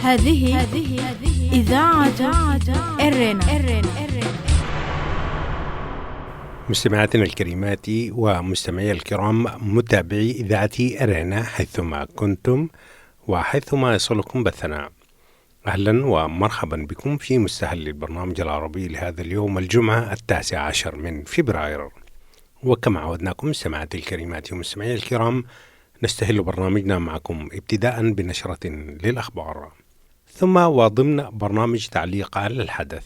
هذه إذاعة إرنا. مستمعاتنا الكريمات ومستمعي الكرام، متابعي إذاعة إرنا حيثما كنتم وحيثما يصلكم بثنا، أهلا ومرحبا بكم في مستهل البرنامج العربي لهذا اليوم الجمعة 19 من فبراير. وكما عودناكم مستمعاتي الكريمات ومستمعي الكرام، نستهل برنامجنا معكم ابتداء بنشرة للأخبار، ثم وضمن برنامج تعليق على الحدث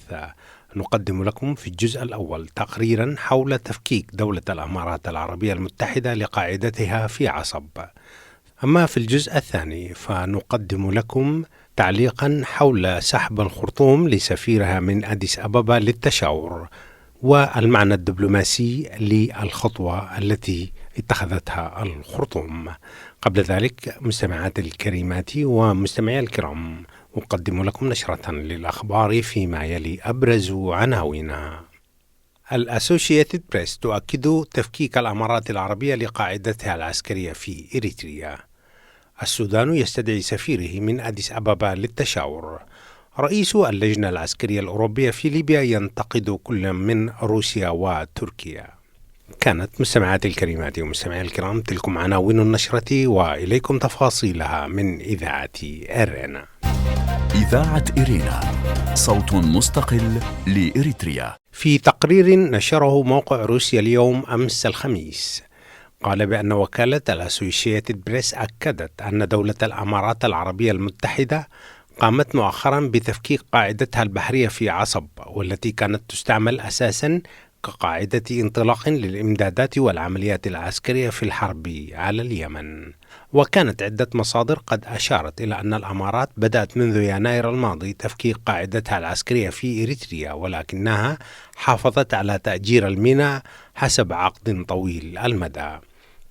نقدم لكم في الجزء الأول تقريرا حول تفكيك دولة الإمارات العربية المتحدة لقاعدتها في عصب. أما في الجزء الثاني فنقدم لكم تعليقا حول سحب الخرطوم لسفيرها من أديس أبابا للتشاور والمعنى الدبلوماسي للخطوة التي اتخذتها الخرطوم. قبل ذلك مستمعات الكريمات ومستمعي الكرام، أقدم لكم نشرة للأخبار فيما يلي أبرز عناوينها. الأسوشيتد بريس تؤكد تفكيك الإمارات العربية لقاعدتها العسكرية في إريتريا. السودان يستدعي سفيره من أديس أبابا للتشاور. رئيس اللجنة العسكرية الأوروبية في ليبيا ينتقد كل من روسيا وتركيا. كانت مستمعاتي الكريمات ومستمعي الكرام تلكم عناوين النشرة، وإليكم تفاصيلها من إذاعة إرنا. إذاعة إرنا، صوت مستقل لإريتريا. في تقرير نشره موقع روسيا اليوم أمس الخميس، قال بأن وكالة الأسوشيتد بريس أكدت أن دولة الإمارات العربية المتحدة قامت مؤخرا بتفكيك قاعدتها البحرية في عصب، والتي كانت تستعمل أساسا كقاعدة انطلاق للإمدادات والعمليات العسكرية في الحرب على اليمن. وكانت عدة مصادر قد أشارت إلى أن الإمارات بدأت منذ يناير الماضي تفكيك قاعدتها العسكرية في إريتريا، ولكنها حافظت على تأجير الميناء حسب عقد طويل المدى.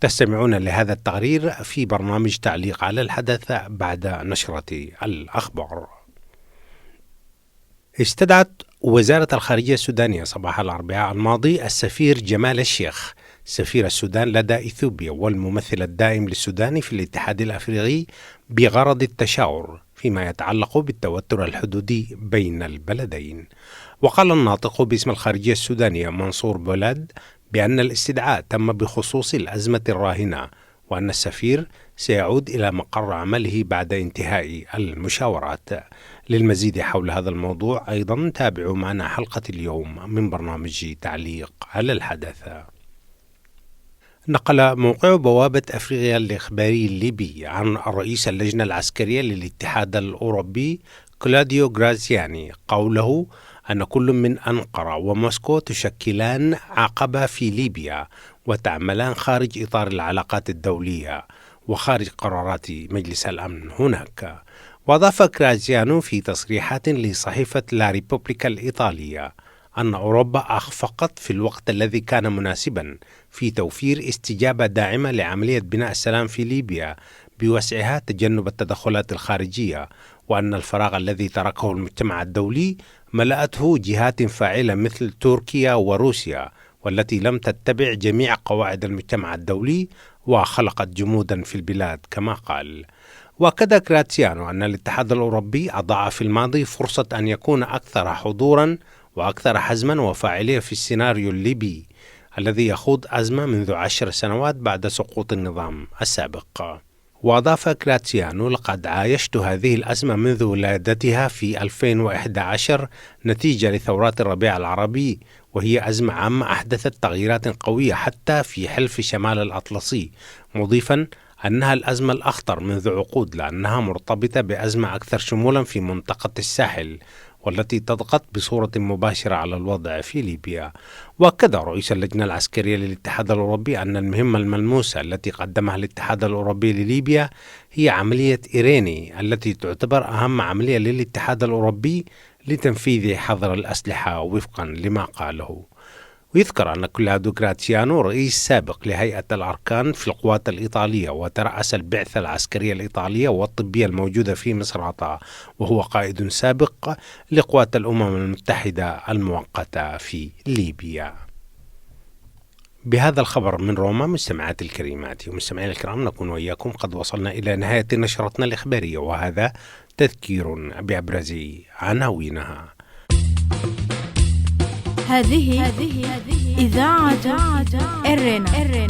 تستمعون لهذا التقرير في برنامج تعليق على الحدث بعد نشرة الأخبار. استدعت وزارة الخارجية السودانية صباح الأربعاء الماضي السفير جمال الشيخ سفير السودان لدى إثيوبيا والممثل الدائم للسودان في الاتحاد الأفريقي بغرض التشاور فيما يتعلق بالتوتر الحدودي بين البلدين. وقال الناطق باسم الخارجية السودانية منصور بولاد بأن الاستدعاء تم بخصوص الأزمة الراهنة، وأن السفير سيعود إلى مقر عمله بعد انتهاء المشاورات. للمزيد حول هذا الموضوع أيضا تابعوا معنا حلقة اليوم من برنامج تعليق على الحدث. نقل موقع بوابة أفريقيا الإخباري الليبي عن رئيس اللجنة العسكرية للاتحاد الأوروبي كلاديو غرازياني قوله أن كل من أنقرة وموسكو تشكلان عقبة في ليبيا وتعملان خارج إطار العلاقات الدولية وخارج قرارات مجلس الأمن هناك. وأضاف غرازيانو في تصريحات لصحيفة لا ريبوبليكا الإيطالية أن أوروبا أخفقت في الوقت الذي كان مناسبا في توفير استجابة داعمة لعملية بناء السلام في ليبيا بوسعها تجنب التدخلات الخارجية، وأن الفراغ الذي تركه المجتمع الدولي ملأته جهات فاعلة مثل تركيا وروسيا، والتي لم تتبع جميع قواعد المجتمع الدولي وخلقت جمودا في البلاد كما قال. وأكد غراتسيانو أن الاتحاد الأوروبي أضاع في الماضي فرصة أن يكون أكثر حضورا وأكثر حزما وفاعلية في السيناريو الليبي الذي يخوض أزمة منذ 10 سنوات بعد سقوط النظام السابق. وأضاف غراتسيانو: لقد عايشت هذه الأزمة منذ ولادتها في 2011 نتيجة لثورات الربيع العربي، وهي أزمة عامة أحدثت تغييرات قوية حتى في حلف شمال الأطلسي، مضيفا أنها الأزمة الأخطر منذ عقود لأنها مرتبطة بأزمة أكثر شمولا في منطقة الساحل والتي تضغط بصورة مباشرة على الوضع في ليبيا. وأكد رئيس اللجنة العسكرية للاتحاد الأوروبي أن المهمة الملموسة التي قدمها الاتحاد الأوروبي لليبيا هي عملية إيريني التي تعتبر أهم عملية للاتحاد الأوروبي لتنفيذ حظر الأسلحة وفقا لما قاله. ويذكر أن كلاديو غراتسيانو رئيس سابق لهيئة الأركان في القوات الإيطالية، وترأس البعثة العسكرية الإيطالية والطبية الموجودة في مصراتة، وهو قائد سابق لقوات الأمم المتحدة المؤقتة في ليبيا. بهذا الخبر من روما مستمعاتي الكريمات ومستمعي الكرام، نكون وإياكم قد وصلنا إلى نهاية نشرتنا الإخبارية، وهذا تذكير بأبرز عناوينها. هذه إذاعة إرنا.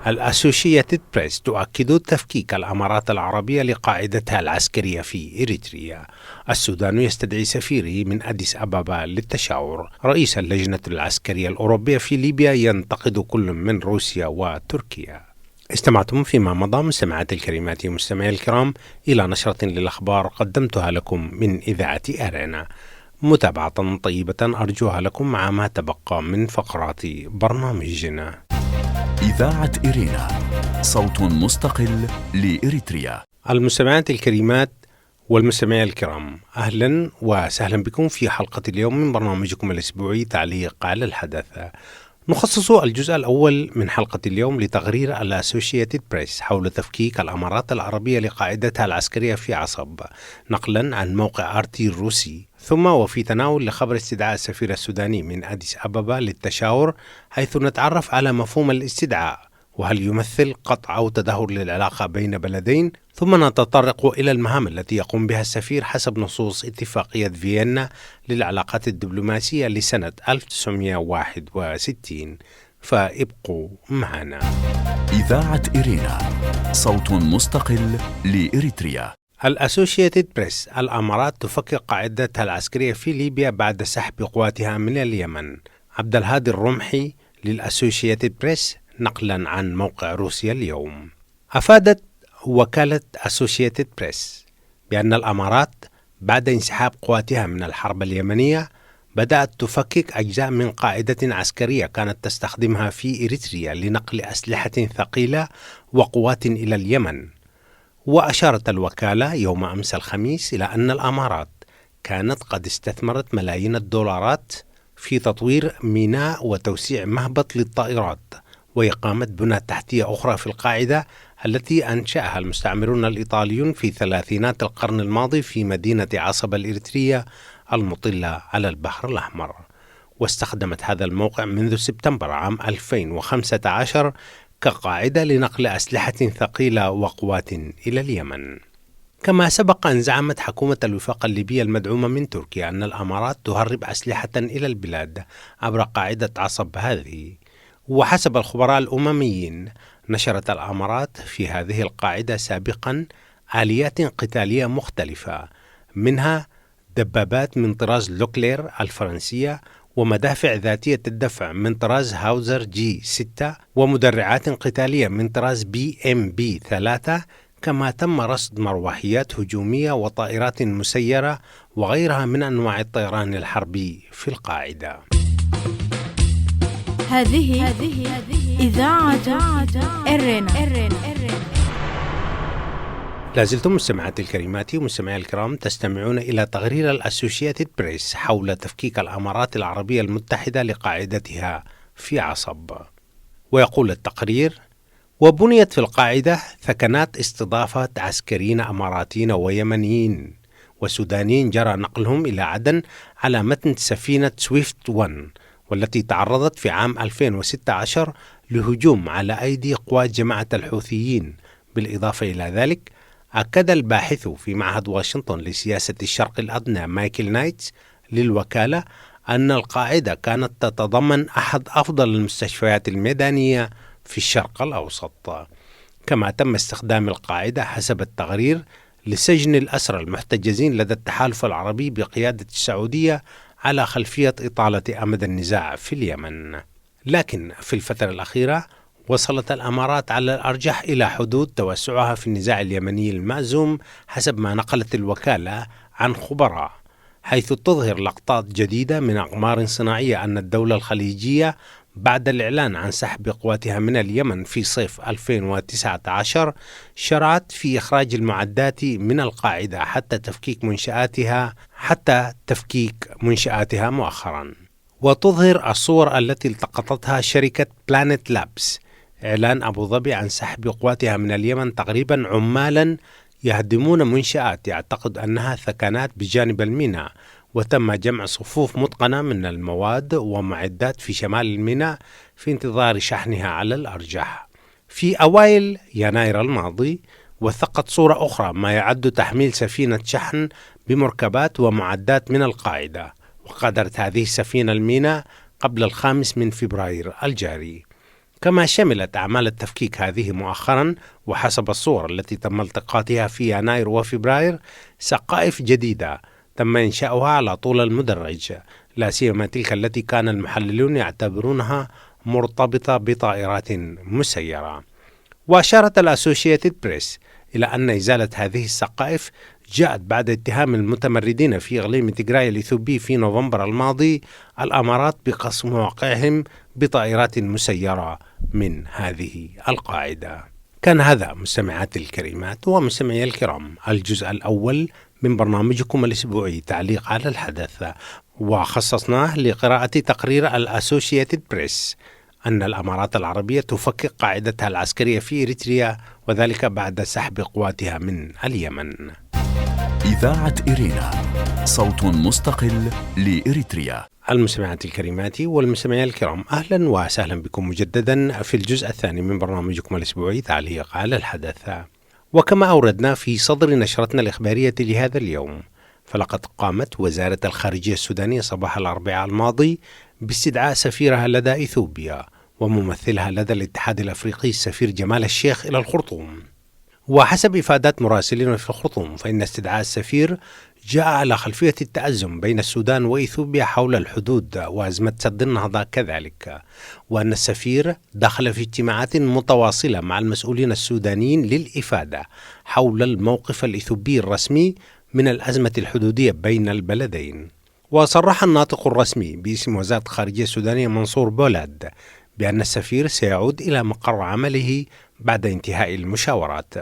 الأسوشيتد بريس تؤكد تفكيك الأمارات العربية لقاعدتها العسكرية في إريتريا. السودان يستدعي سفيره من أديس أبابا للتشاور. رئيس اللجنة العسكرية الأوروبية في ليبيا ينتقد كل من روسيا وتركيا. استمعتم فيما مضى مستمعاتي الكريمات ومستمعي الكرام إلى نشرة للأخبار قدمتها لكم من إذاعة أرينا. متابعة طيبة أرجوها لكم مع ما تبقى من فقرات برنامجنا. إذاعة إرينا، صوت مستقل لإريتريا. المستمعات الكريمات والمستمعين الكرام، أهلا وسهلا بكم في حلقة اليوم من برنامجكم الأسبوعي تعليق على الحدث. نخصص الجزء الأول من حلقة اليوم لتقرير الأسوشيتد بريس حول تفكيك الأمارات العربية لقاعدتها العسكرية في عصب، نقلا عن موقع RT الروسي، ثم وفي تناول لخبر استدعاء السفير السوداني من أديس أبابا للتشاور، حيث نتعرف على مفهوم الاستدعاء وهل يمثل قطع أو تدهور للعلاقة بين بلدين، ثم نتطرق إلى المهام التي يقوم بها السفير حسب نصوص اتفاقية فيينا للعلاقات الدبلوماسية لسنة 1961. فابقوا معنا. إذاعة إرينا، صوت مستقل لإريتريا. الأسوشيتد بريس: الأمارات تفكك قاعدتها العسكرية في ليبيا بعد سحب قواتها من اليمن. عبد الهادي الرمحي للأسوشيتد بريس نقلا عن موقع روسيا اليوم. أفادت وكالة أسوشيتد بريس بأن الأمارات بعد انسحاب قواتها من الحرب اليمنية بدأت تفكك أجزاء من قاعدة عسكرية كانت تستخدمها في إريتريا لنقل أسلحة ثقيلة وقوات إلى اليمن. وأشارت الوكالة يوم أمس الخميس إلى أن الأمارات كانت قد استثمرت ملايين الدولارات في تطوير ميناء وتوسيع مهبط للطائرات وإقامة بنى تحتية أخرى في القاعدة التي أنشأها المستعمرون الإيطاليون في ثلاثينات القرن الماضي في مدينة عصب الإريترية المطلة على البحر الأحمر. واستخدمت هذا الموقع منذ سبتمبر عام 2015 كقاعدة لنقل أسلحة ثقيلة وقوات إلى اليمن. كما سبق أن زعمت حكومة الوفاق الليبية المدعومة من تركيا أن الأمارات تهرب أسلحة إلى البلاد عبر قاعدة عصب هذه. وحسب الخبراء الأمميين نشرت الأمارات في هذه القاعدة سابقا آليات قتالية مختلفة، منها دبابات من طراز لوكلير الفرنسية ومدافع ذاتية الدفع من طراز هاوزر G6 ومدرعات قتالية من طراز BMB3، كما تم رصد مروحيات هجومية وطائرات مسيرة وغيرها من أنواع الطيران الحربي في القاعدة. هذه إذاعة إرنا. لازلتم مستمعاتي الكريمات ومستمعي الكرام تستمعون إلى تقرير الأسوشيتد بريس حول تفكيك الأمارات العربية المتحدة لقاعدتها في عصب. ويقول التقرير: وبنيت في القاعدة ثكنات استضافة عسكريين أماراتيين ويمنيين وسودانيين جرى نقلهم إلى عدن على متن سفينة سويفت 1، والتي تعرضت في عام 2016 لهجوم على أيدي قوات جماعة الحوثيين. بالإضافة إلى ذلك أكد الباحث في معهد واشنطن لسياسة الشرق الأدنى مايكل نايتس للوكالة أن القاعدة كانت تتضمن أحد أفضل المستشفيات الميدانية في الشرق الأوسط. كما تم استخدام القاعدة حسب التقرير لسجن الأسرى المحتجزين لدى التحالف العربي بقيادة السعودية على خلفية إطالة أمد النزاع في اليمن. لكن في الفترة الأخيرة وصلت الأمارات على الأرجح إلى حدود توسعها في النزاع اليمني المأزوم حسب ما نقلت الوكالة عن خبراء، حيث تظهر لقطات جديدة من أقمار صناعية أن الدولة الخليجية بعد الإعلان عن سحب قواتها من اليمن في صيف 2019 شرعت في إخراج المعدات من القاعدة حتى تفكيك منشآتها مؤخرا. وتظهر الصور التي التقطتها شركة بلانت لابس إعلان أبو ظبي عن سحب قواتها من اليمن تقريبا عمالا يهدمون منشآت يعتقد أنها ثكنات بجانب الميناء وتم جمع صفوف متقنة من المواد ومعدات في شمال الميناء في انتظار شحنها على الأرجح. في أوائل يناير الماضي وثقت صورة أخرى ما يعد تحميل سفينة شحن بمركبات ومعدات من القاعدة، وقدرت هذه السفينة الميناء قبل 5 فبراير الجاري. كما شملت أعمال التفكيك هذه مؤخرا، وحسب الصور التي تم التقاطها في يناير وفبراير، سقائف جديدة تم إنشاؤها على طول المدرج، لا سيما تلك التي كان المحللون يعتبرونها مرتبطة بطائرات مسيرة. وأشارت الأسوشيتد بريس إلى أن إزالة هذه السقائف جاءت بعد اتهام المتمردين في إقليم تيغراي الإثيوبي في نوفمبر الماضي الأمارات بقصف مواقعهم بطائرات مسيرة من هذه القاعدة. كان هذا مستمعاتي الكريمات ومستمعي الكرام الجزء الأول من برنامجكم الأسبوعي تعليق على الحدث، وخصصناه لقراءة تقرير الأسوشيتد بريس أن الأمارات العربية تفكك قاعدتها العسكرية في إريتريا، وذلك بعد سحب قواتها من اليمن. إذاعة إرينا، صوت مستقل لإريتريا. المستمعات الكريمات والمستمعين الكرام، أهلا وسهلا بكم مجددا في الجزء الثاني من برنامجكم الأسبوعي تعليق على الحدث. وكما أوردنا في صدر نشرتنا الإخبارية لهذا اليوم، فلقد قامت وزارة الخارجية السودانية صباح الأربعاء الماضي باستدعاء سفيرها لدى إثيوبيا وممثلها لدى الاتحاد الأفريقي السفير جمال الشيخ إلى الخرطوم. وحسب إفادات مراسلين في الخرطوم، فإن استدعاء السفير جاء على خلفية التأزم بين السودان وإثيوبيا حول الحدود وأزمة سد النهضة كذلك، وأن السفير دخل في اجتماعات متواصلة مع المسؤولين السودانيين للإفادة حول الموقف الإثيوبي الرسمي من الأزمة الحدودية بين البلدين. وصرح الناطق الرسمي باسم وزارة الخارجية السودانية منصور بولاد بأن السفير سيعود إلى مقر عمله بعد انتهاء المشاورات.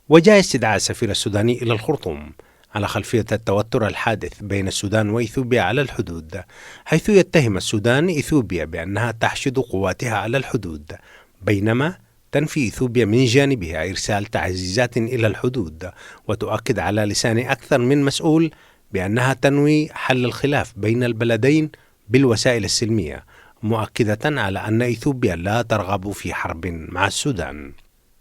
وجاء استدعاء السفير السوداني إلى الخرطوم على خلفية التوتر الحادث بين السودان وإثيوبيا على الحدود، حيث يتهم السودان إثيوبيا بأنها تحشد قواتها على الحدود، بينما تنفي إثيوبيا من جانبها إرسال تعزيزات إلى الحدود، وتؤكد على لسان أكثر من مسؤول بأنها تنوي حل الخلاف بين البلدين بالوسائل السلمية، مؤكدة على أن إثيوبيا لا ترغب في حرب مع السودان.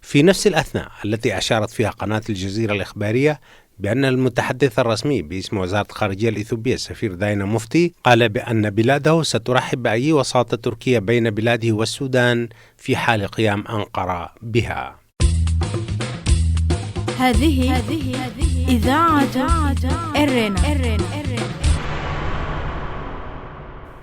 في نفس الأثناء التي أشارت فيها قناة الجزيرة الإخبارية بأن المتحدث الرسمي باسم وزارة الخارجية الإثيوبية السفير داينا مفتي قال بأن بلاده سترحب بأي وساطة تركية بين بلاده والسودان في حال قيام أنقرة بها. هذه إذاعة إرينا.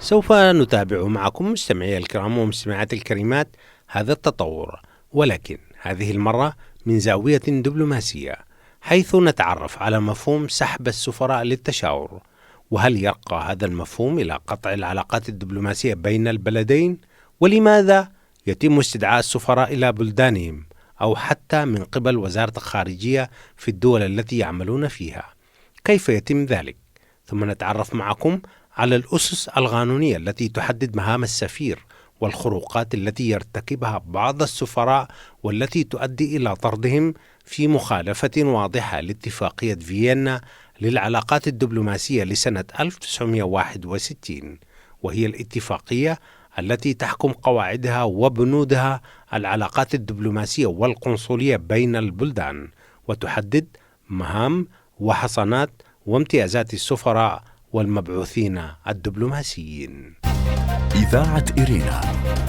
سوف نتابع معكم مستمعي الكرام ومستمعات الكريمات هذا التطور، ولكن هذه المرة من زاوية دبلوماسية، حيث نتعرف على مفهوم سحب السفراء للتشاور، وهل يرقى هذا المفهوم إلى قطع العلاقات الدبلوماسية بين البلدين؟ ولماذا يتم استدعاء السفراء إلى بلدانهم أو حتى من قبل وزارة الخارجية في الدول التي يعملون فيها؟ كيف يتم ذلك؟ ثم نتعرف معكم على الأسس القانونية التي تحدد مهام السفير والخروقات التي يرتكبها بعض السفراء والتي تؤدي إلى طردهم في مخالفة واضحة لاتفاقية فيينا للعلاقات الدبلوماسية لسنة 1961، وهي الاتفاقية التي تحكم قواعدها وبنودها العلاقات الدبلوماسية والقنصلية بين البلدان، وتحدد مهام وحصانات وامتيازات السفراء والمبعوثين الدبلوماسيين. إذاعة إرينا،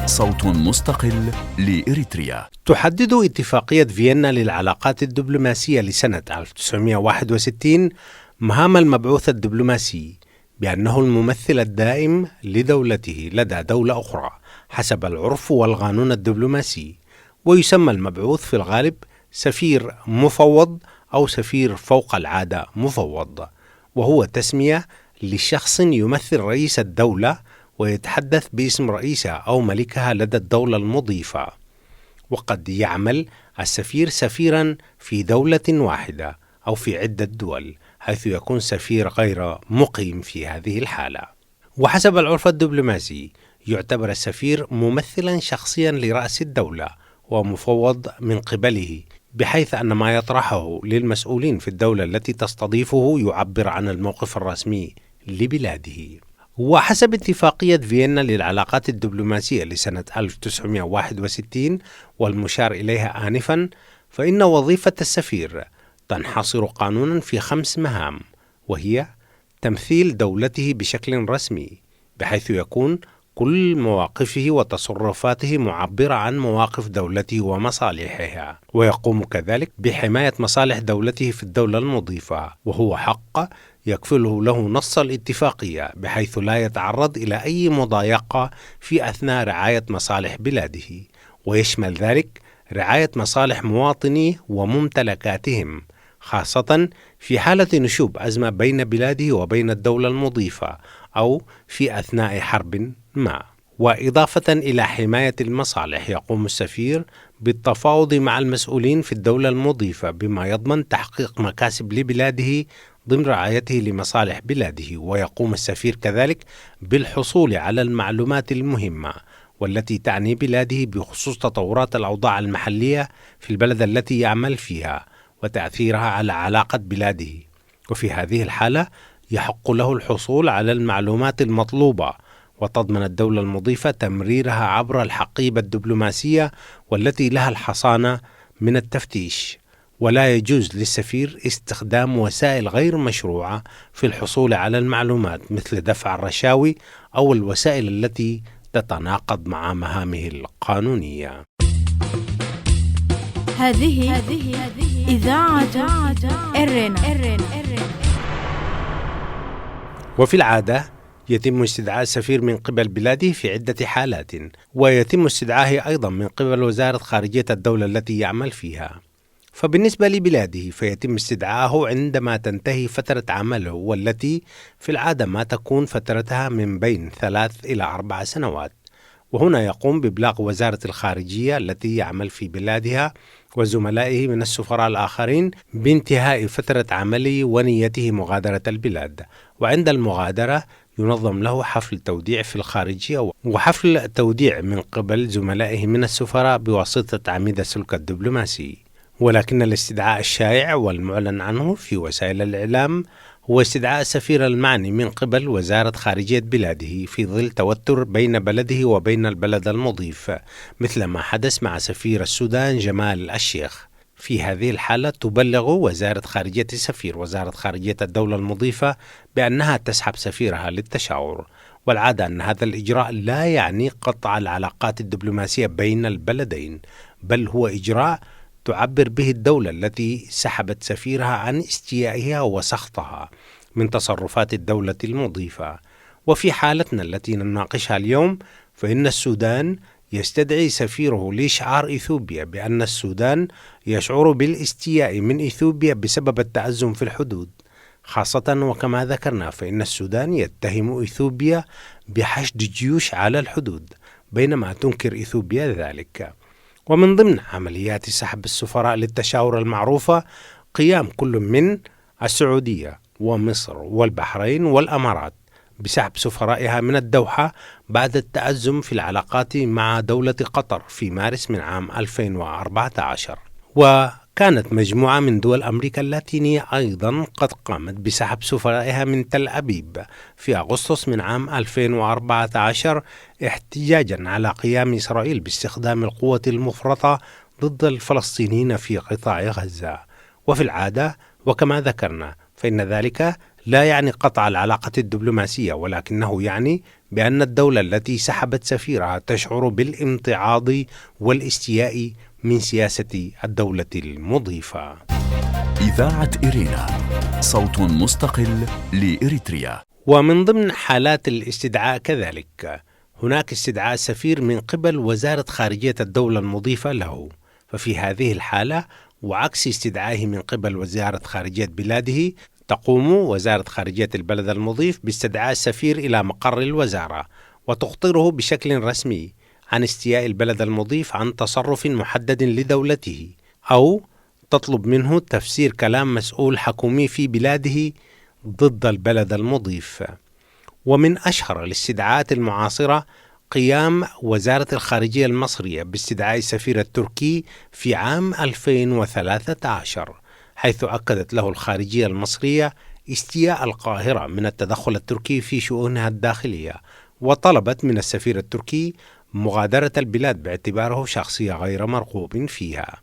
صوت مستقل لإريتريا. تحدد اتفاقية فيينا للعلاقات الدبلوماسية لسنة 1961 مهام المبعوث الدبلوماسي بأنه الممثل الدائم لدولته لدى دولة أخرى حسب العرف والقانون الدبلوماسي، ويسمى المبعوث في الغالب سفير مفوض أو سفير فوق العادة مفوض، وهو تسمية لشخص يمثل رئيس الدولة ويتحدث باسم رئيسها أو ملكها لدى الدولة المضيفة. وقد يعمل السفير سفيرا في دولة واحدة أو في عدة دول، حيث يكون سفير غير مقيم في هذه الحالة. وحسب العرف الدبلوماسي يعتبر السفير ممثلا شخصيا لرأس الدولة ومفوض من قبله، بحيث أن ما يطرحه للمسؤولين في الدولة التي تستضيفه يعبر عن الموقف الرسمي لبلاده. وحسب اتفاقية فيينا للعلاقات الدبلوماسية لسنة 1961 والمشار إليها آنفا، فإن وظيفة السفير تنحصر قانونا في 5 مهام، وهي تمثيل دولته بشكل رسمي، بحيث يكون كل مواقفه وتصرفاته معبرة عن مواقف دولته ومصالحها، ويقوم كذلك بحماية مصالح دولته في الدولة المضيفة، وهو حق يكفله له نص الاتفاقية، بحيث لا يتعرض إلى أي مضايقة في أثناء رعاية مصالح بلاده، ويشمل ذلك رعاية مصالح مواطنيه وممتلكاتهم، خاصة في حالة نشوب أزمة بين بلاده وبين الدولة المضيفة أو في أثناء حرب ما. وإضافة إلى حماية المصالح، يقوم السفير بالتفاوض مع المسؤولين في الدولة المضيفة بما يضمن تحقيق مكاسب لبلاده ضمن رعايته لمصالح بلاده. ويقوم السفير كذلك بالحصول على المعلومات المهمة والتي تعني بلاده بخصوص تطورات الأوضاع المحلية في البلد التي يعمل فيها وتأثيرها على علاقة بلاده. وفي هذه الحالة يحق له الحصول على المعلومات المطلوبة، وتضمن الدولة المضيفة تمريرها عبر الحقيبة الدبلوماسية والتي لها الحصانة من التفتيش. ولا يجوز للسفير استخدام وسائل غير مشروعة في الحصول على المعلومات، مثل دفع الرشاوي أو الوسائل التي تتناقض مع مهامه القانونية. هذه إذاعة إرنا. وفي العادة يتم استدعاء السفير من قبل بلاده في عدة حالات، ويتم استدعائه أيضا من قبل وزارة خارجية الدولة التي يعمل فيها. فبالنسبة لبلاده فيتم استدعائه عندما تنتهي فترة عمله، والتي في العادة ما تكون فترتها من بين 3 إلى 4 سنوات. وهنا يقوم بإبلاغ وزارة الخارجية التي يعمل في بلادها وزملائه من السفراء الآخرين بانتهاء فترة عمله ونيته مغادرة البلاد. وعند المغادرة ينظم له حفل توديع في الخارجية، وحفل توديع من قبل زملائه من السفراء بواسطة عميد السلك الدبلوماسي. ولكن الاستدعاء الشائع والمعلن عنه في وسائل الإعلام هو استدعاء السفير المعني من قبل وزارة خارجية بلاده في ظل توتر بين بلده وبين البلد المضيف، مثل ما حدث مع سفير السودان جمال الشيخ. في هذه الحالة تبلغ وزارة خارجية السفير وزارة خارجية الدولة المضيفة بأنها تسحب سفيرها للتشاور. والعادة أن هذا الإجراء لا يعني قطع العلاقات الدبلوماسية بين البلدين، بل هو إجراء تعبر به الدولة التي سحبت سفيرها عن استيائها وسخطها من تصرفات الدولة المضيفة. وفي حالتنا التي نناقشها اليوم، فإن السودان يستدعي سفيره لإشعار إثيوبيا بأن السودان يشعر بالاستياء من إثيوبيا بسبب التأزم في الحدود، خاصة وكما ذكرنا فإن السودان يتهم إثيوبيا بحشد جيوش على الحدود، بينما تنكر إثيوبيا ذلك. ومن ضمن عمليات سحب السفراء للتشاور المعروفة قيام كل من السعودية ومصر والبحرين والأمارات بسحب سفرائها من الدوحة بعد التأزم في العلاقات مع دولة قطر في مارس من عام 2014. وكانت مجموعة من دول أمريكا اللاتينية أيضا قد قامت بسحب سفرائها من تل أبيب في أغسطس من عام 2014 احتجاجا على قيام إسرائيل باستخدام القوة المفرطة ضد الفلسطينيين في قطاع غزة. وفي العادة وكما ذكرنا فإن ذلك لا يعني قطع العلاقة الدبلوماسية، ولكنه يعني بأن الدولة التي سحبت سفيرها تشعر بالامتعاض والاستياء من سياسة الدولة المضيفة. إذاعة إرينا، صوت مستقل لإريتريا. ومن ضمن حالات الاستدعاء كذلك هناك استدعاء السفير من قبل وزارة خارجية الدولة المضيفة له. ففي هذه الحالة وعكس استدعائه من قبل وزارة خارجية بلاده، تقوم وزارة خارجية البلد المضيف باستدعاء السفير إلى مقر الوزارة وتخطره بشكل رسمي عن استياء البلد المضيف عن تصرف محدد لدولته، أو تطلب منه تفسير كلام مسؤول حكومي في بلاده ضد البلد المضيف. ومن أشهر الاستدعاءات المعاصرة قيام وزارة الخارجية المصرية باستدعاء السفير التركي في عام 2013، حيث أكدت له الخارجية المصرية استياء القاهرة من التدخل التركي في شؤونها الداخلية، وطلبت من السفير التركي مغادرة البلاد باعتباره شخصية غير مرغوب فيها،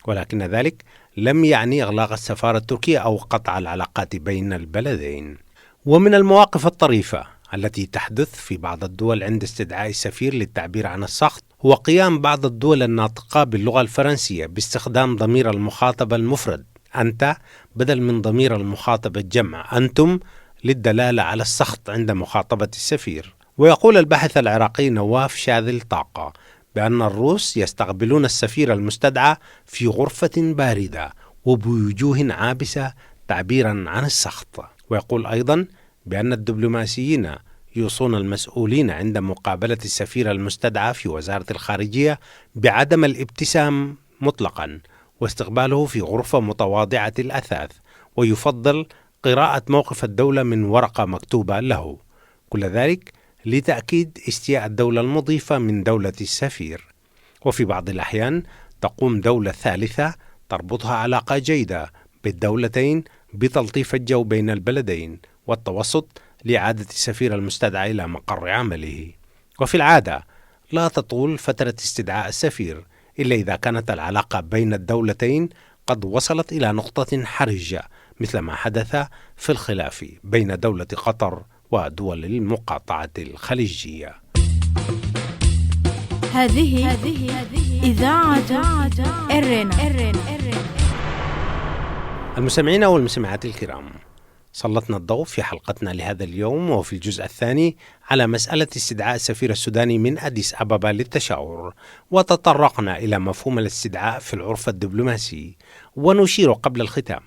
ولكن ذلك لم يعني إغلاق السفارة التركية أو قطع العلاقات بين البلدين. ومن المواقف الطريفة التي تحدث في بعض الدول عند استدعاء السفير للتعبير عن السخط هو قيام بعض الدول الناطقة باللغة الفرنسية باستخدام ضمير المخاطب المفرد أنت بدل من ضمير المخاطب الجمع أنتم للدلالة على السخط عند مخاطبة السفير. ويقول الباحث العراقي نواف شاذل طاقة بأن الروس يستقبلون السفير المستدعى في غرفة باردة وبوجوه عابسة تعبيرا عن السخط. ويقول أيضا بأن الدبلوماسيين يوصون المسؤولين عند مقابلة السفير المستدعى في وزارة الخارجية بعدم الابتسام مطلقا واستقباله في غرفة متواضعة الأثاث، ويفضل قراءة موقف الدولة من ورقة مكتوبة له، كل ذلك لتأكيد استياء الدولة المضيفة من دولة السفير. وفي بعض الأحيان تقوم دولة ثالثة تربطها علاقة جيدة بالدولتين بتلطيف الجو بين البلدين والتوسط لإعادة السفير المستدعى إلى مقر عمله. وفي العادة لا تطول فترة استدعاء السفير إلا إذا كانت العلاقة بين الدولتين قد وصلت إلى نقطة حرجة، مثل ما حدث في الخلاف بين دولة قطر ودول المقاطعة الخليجية. هذه إذاعة إرنا. المستمعين والمستمعات الكرام، سلطنا الضوء في حلقتنا لهذا اليوم وفي الجزء الثاني على مسألة استدعاء السفير السوداني من أديس أبابا للتشاور، وتطرقنا إلى مفهوم الاستدعاء في العرف الدبلوماسي. ونشير قبل الختام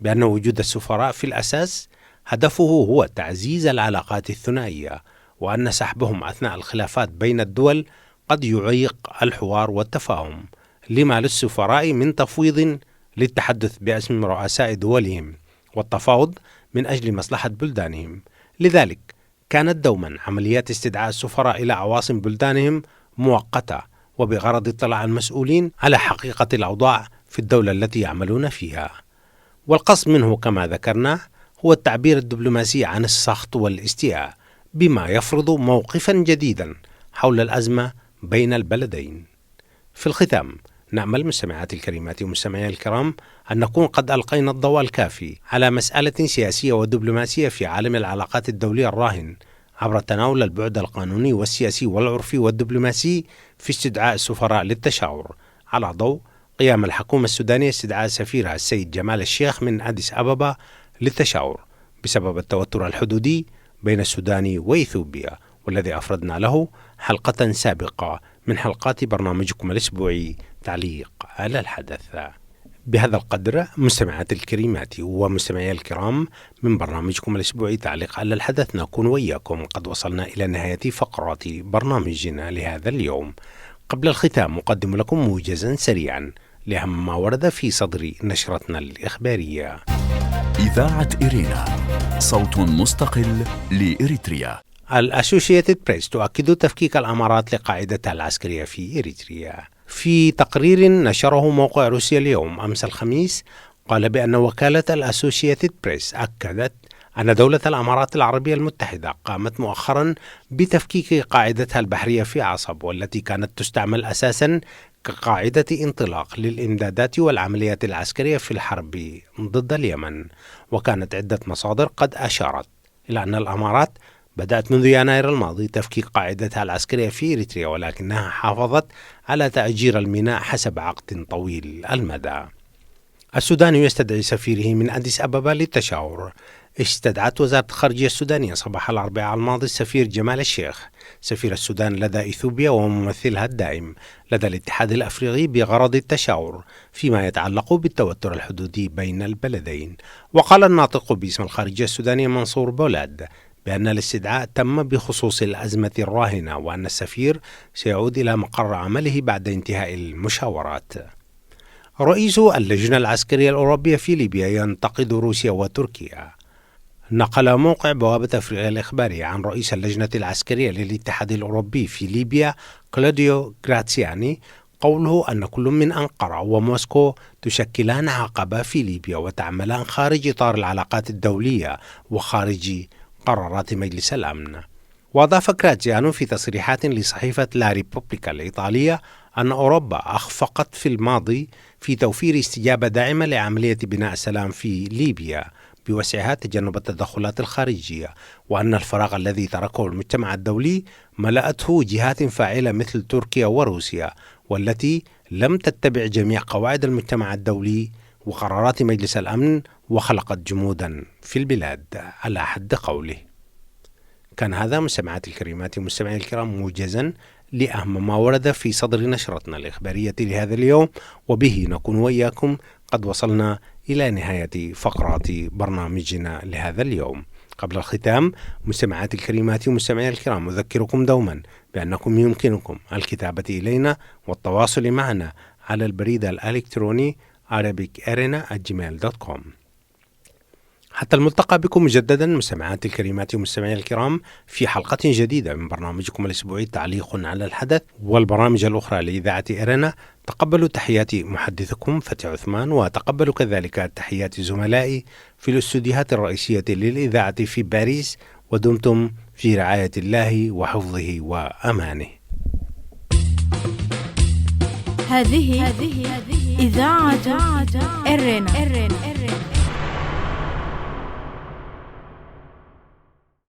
بأن وجود السفراء في الأساس هدفه هو تعزيز العلاقات الثنائية، وأن سحبهم أثناء الخلافات بين الدول قد يعيق الحوار والتفاهم، لما للسفراء من تفويض للتحدث باسم رؤساء دولهم والتفاوض من أجل مصلحة بلدانهم. لذلك كانت دوما عمليات استدعاء السفراء إلى عواصم بلدانهم مؤقتة، وبغرض اطلاع المسؤولين على حقيقة الأوضاع في الدولة التي يعملون فيها. والقصد منه كما ذكرنا هو التعبير الدبلوماسي عن السخط والاستياء، بما يفرض موقفا جديدا حول الأزمة بين البلدين. في الختام نأمل مستمعات الكريمات ومستمعي الكرام أن نكون قد ألقينا الضوء الكافي على مسألة سياسية ودبلوماسية في عالم العلاقات الدولية الراهن، عبر تناول البعد القانوني والسياسي والعرفي والدبلوماسي في استدعاء السفراء للتشاور، على ضوء قيام الحكومة السودانية استدعاء سفيرها السيد جمال الشيخ من أديس أبابا للتشاور بسبب التوتر الحدودي بين السودان وإثيوبيا، والذي أفردنا له حلقة سابقة من حلقات برنامجكم الأسبوعي تعليق على الحدث. بهذا القدر مستمعات الكريمات ومستمعي الكرام من برنامجكم الأسبوعي تعليق على الحدث نكون وإياكم قد وصلنا إلى نهاية فقرات برنامجنا لهذا اليوم. قبل الختام أقدم لكم موجزا سريعا لأهم ما ورد في صدر نشرتنا الإخبارية. إذاعة إرينا، صوت مستقل لإريتريا. الأسوشيتد بريس تؤكد تفكيك الأمارات لقاعدتها العسكرية في إريتريا. في تقرير نشره موقع روسيا اليوم أمس الخميس، قال بأن وكالة الأسوشيتد بريس أكدت أن دولة الأمارات العربية المتحدة قامت مؤخرا بتفكيك قاعدتها البحرية في عصب، والتي كانت تستعمل أساسا كقاعدة انطلاق للإمدادات والعمليات العسكرية في الحرب ضد اليمن. وكانت عدة مصادر قد أشارت إلى أن الأمارات بدأت منذ يناير الماضي تفكيك قاعدتها العسكرية في إريتريا، ولكنها حافظت على تأجير الميناء حسب عقد طويل المدى. السودان يستدعي سفيره من أديس أبابا للتشاور. استدعت وزارة الخارجية السودانية صباح الأربعاء الماضي السفير جمال الشيخ سفير السودان لدى إثيوبيا وممثلها الدائم لدى الاتحاد الأفريقي بغرض التشاور فيما يتعلق بالتوتر الحدودي بين البلدين. وقال الناطق باسم الخارجية السودانية منصور بولاد بأن الاستدعاء تم بخصوص الأزمة الراهنة، وأن السفير سيعود إلى مقر عمله بعد انتهاء المشاورات. رئيس اللجنة العسكرية الأوروبية في ليبيا ينتقد روسيا وتركيا. نقل موقع بوابة أفريقيا الإخباري عن رئيس اللجنة العسكرية للاتحاد الأوروبي في ليبيا كلوديو غراتسياني قوله أن كل من أنقرة وموسكو تشكلان عقبة في ليبيا وتعملان خارج إطار العلاقات الدولية وخارج قرارات مجلس الأمن. وأضاف جراتزيانو في تصريحات لصحيفة لا ريبوبليكا الإيطالية أن أوروبا أخفقت في الماضي في توفير استجابة داعمة لعملية بناء السلام في ليبيا بوسعها تجنب التدخلات الخارجية، وأن الفراغ الذي تركه المجتمع الدولي ملأته جهات فاعلة مثل تركيا وروسيا، والتي لم تتبع جميع قواعد المجتمع الدولي وقرارات مجلس الأمن وخلقت جمودا في البلاد على حد قوله. كان هذا مستمعاتي الكريمات ومستمعي الكرام موجزا لأهم ما ورد في صدر نشرتنا الإخبارية لهذا اليوم، وبه نكون وإياكم قد وصلنا إلى نهاية فقرات برنامجنا لهذا اليوم. قبل الختام مستمعاتي الكريمات ومستمعي الكرام أذكركم دوما بأنكم يمكنكم الكتابة إلينا والتواصل معنا على البريد الإلكتروني arabicerena@gmail.com. حتى الملتقى بكم مجددا مستمعاتي الكريمات ومستمعي الكرام في حلقة جديدة من برنامجكم الأسبوعي تعليق على الحدث والبرامج الأخرى لإذاعة إيرنا. تقبلوا تحيات محدثكم فتح عثمان، وتقبلوا كذلك تحيات زملائي في الاستوديوهات الرئيسية للإذاعة في باريس، ودمتم في رعاية الله وحفظه وأمانه. هذه إذاعة إيرنا.